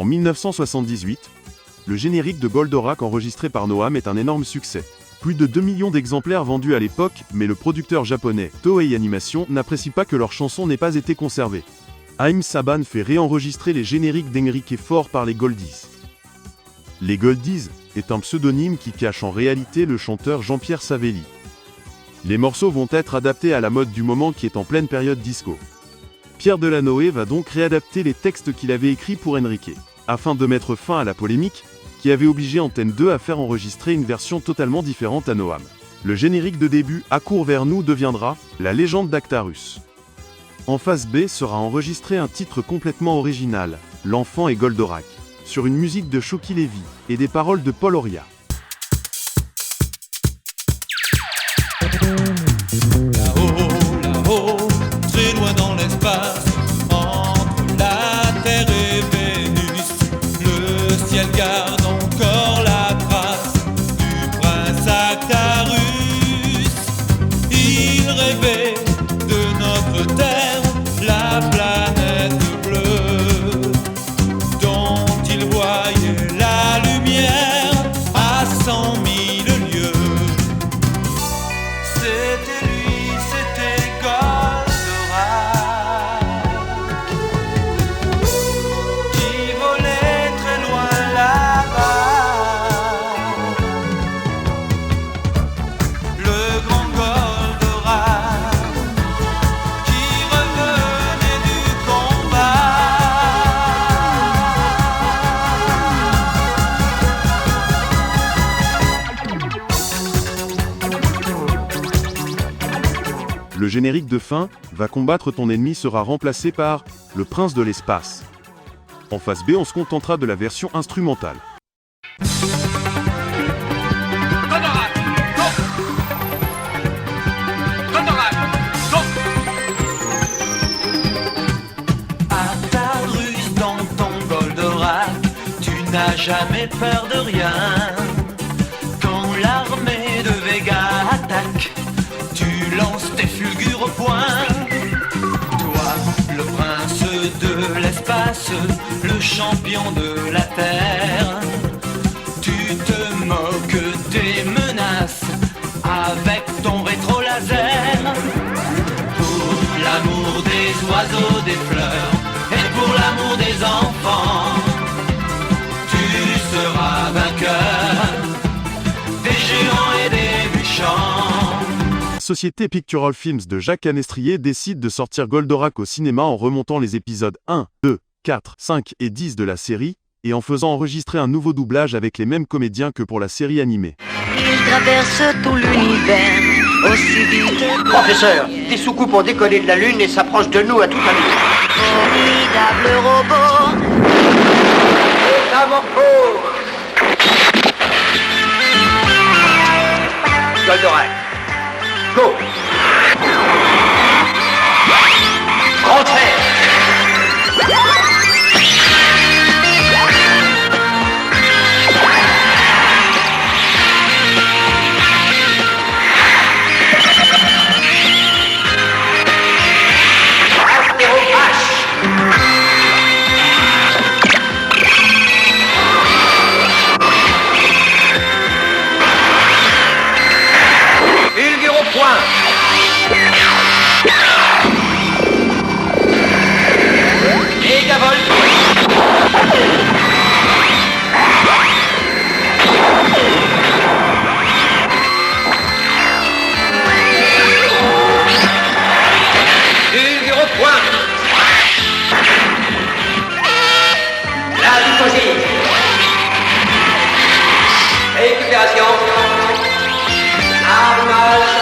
1978, le générique de Goldorak enregistré par Noam est un énorme succès. Plus de 2 millions d'exemplaires vendus à l'époque, mais le producteur japonais Toei Animation n'apprécie pas que leur chanson n'ait pas été conservée. Haim Saban fait réenregistrer les génériques d'Enrique Fort par les Goldies. Les Goldies est un pseudonyme qui cache en réalité le chanteur Jean-Pierre Savelli. Les morceaux vont être adaptés à la mode du moment qui est en pleine période disco. Pierre Delanoë va donc réadapter les textes qu'il avait écrits pour Enrique, afin de mettre fin à la polémique, qui avait obligé Antenne 2 à faire enregistrer une version totalement différente à Noam. Le générique de début « Accours vers nous » deviendra « La légende d'Actarus ». En face B sera enregistré un titre complètement original, « L'enfant et Goldorak », sur une musique de Shoki Levy, et des paroles de Paul Oria. Là-haut, très loin dans l'espace, entre la Terre et Vénus, le ciel garde encore la trace du prince Actarus. Il rêvait de notre Terre, la planète bleue, dont il voyait la lumière à 100 000 lieues. C'était lui, c'était Goldorak, qui volait très loin là-bas. Le grand Goldorak, qui revenait du combat. Le générique de fin, Va combattre ton ennemi sera remplacé par Le prince de l'espace. En face B, on se contentera de la version instrumentale. Goldorak, go! Goldorak, go! Actarus, dans ton Goldorak, tu n'as jamais peur de rien. Quand l'armée de Vega attaque, tu lances tes fulgures au poing. Toi, le prince de l'espace, le champion de la terre, tu te moques des menaces avec ton rétro-laser. Pour l'amour des oiseaux, des fleurs, et pour l'amour des enfants, tu seras vainqueur des géants et des méchants. Société Pictural Films de Jacques Canestrier décide de sortir Goldorak au cinéma en remontant les épisodes 1, 2, 4, 5 et 10 de la série, et en faisant enregistrer un nouveau doublage avec les mêmes comédiens que pour la série animée. Il traverse tout l'univers, aussi vite que Professeur, des soucoupes ont décollé de la Lune et s'approchent de nous à toute allure. formidable robot. Avant-cours Goldorak, go! Rentrez! Astéro H! Fulgure au point! Mégavolt! Fulgure au point! La leucosie! Récupération! Armage!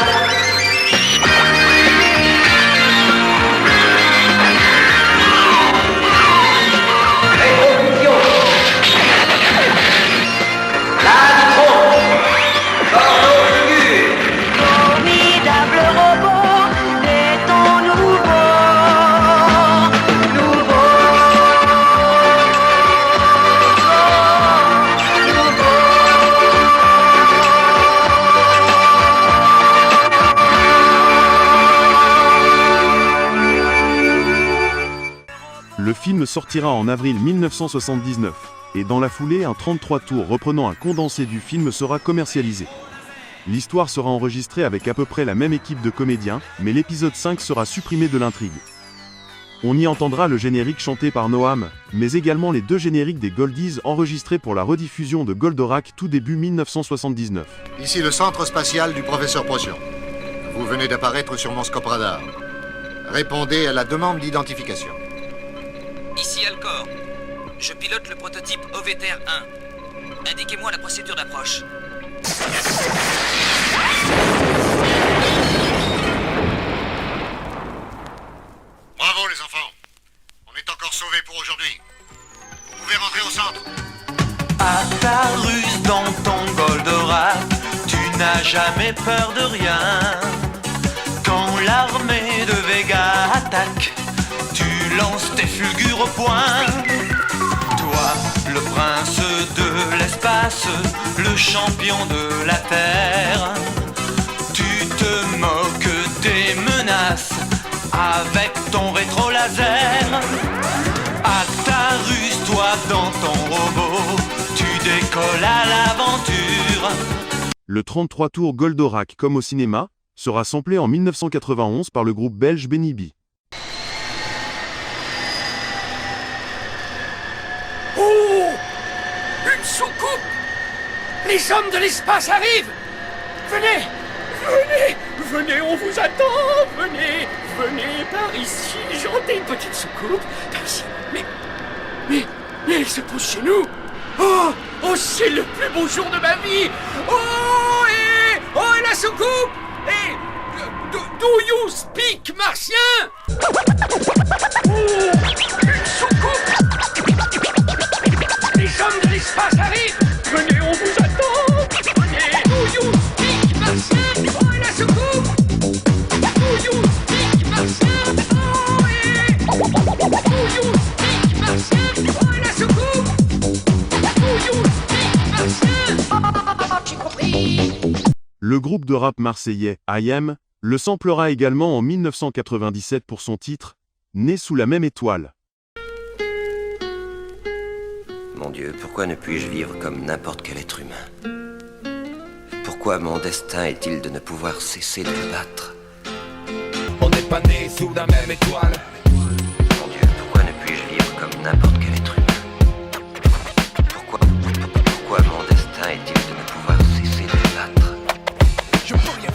Le film sortira en avril 1979, et dans la foulée, un 33 tours reprenant un condensé du film sera commercialisé. L'histoire sera enregistrée avec à peu près la même équipe de comédiens, mais l'épisode 5 sera supprimé de l'intrigue. On y entendra le générique chanté par Noam, mais également les 2 génériques des Goldies enregistrés pour la rediffusion de Goldorak tout début 1979. Ici le centre spatial du professeur Procyon. Vous venez d'apparaître sur mon scope radar. Répondez à la demande d'identification. Ici Alcor. Je pilote le prototype OVTR 1. Indiquez-moi la procédure d'approche. Bravo les enfants. On est encore sauvés pour aujourd'hui. Vous pouvez rentrer au centre. À ta ruse dans ton Goldorak, tu n'as jamais peur de rien. Quand l'armée de Vega attaque, tu lances tes fulgures au poing. Toi, le prince de l'espace, le champion de la Terre, tu te moques des menaces avec ton rétro-laser. Actarus-toi dans ton robot, tu décolles à l'aventure. Le 33 tours Goldorak comme au cinéma, sera samplé en 1991 par le groupe belge Benny B. Oh, une soucoupe! Les hommes de l'espace arrivent! Venez! Venez! Venez, on vous attend! Venez! Venez par ici, jantez une petite soucoupe! Par ici. Mais elle se pose chez nous! Oh! Oh, c'est le plus beau jour de ma vie! Oh, et la soucoupe! Et do you speak martien? Oh, une soucoupe! Les hommes de l'espace arrivent! Venez, on vous attend! Venez! Do you speak martien? Oh, et la soucoupe! Do you speak martien? Oh, et... Do you speak martien? Oh, et la soucoupe! Do you speak martien? Oh, j'ai compris! Le groupe de rap marseillais I.Am le samplera également en 1997 pour son titre « Né sous la même étoile ». Mon Dieu, pourquoi ne puis-je vivre comme n'importe quel être humain? Pourquoi mon destin est-il de ne pouvoir cesser de me battre? On n'est pas nés sous la même étoile. Mon Dieu, pourquoi ne puis-je vivre comme n'importe quel être humain? Pourquoi mon destin est-il de ne pouvoir cesser de me battre? Je peux rien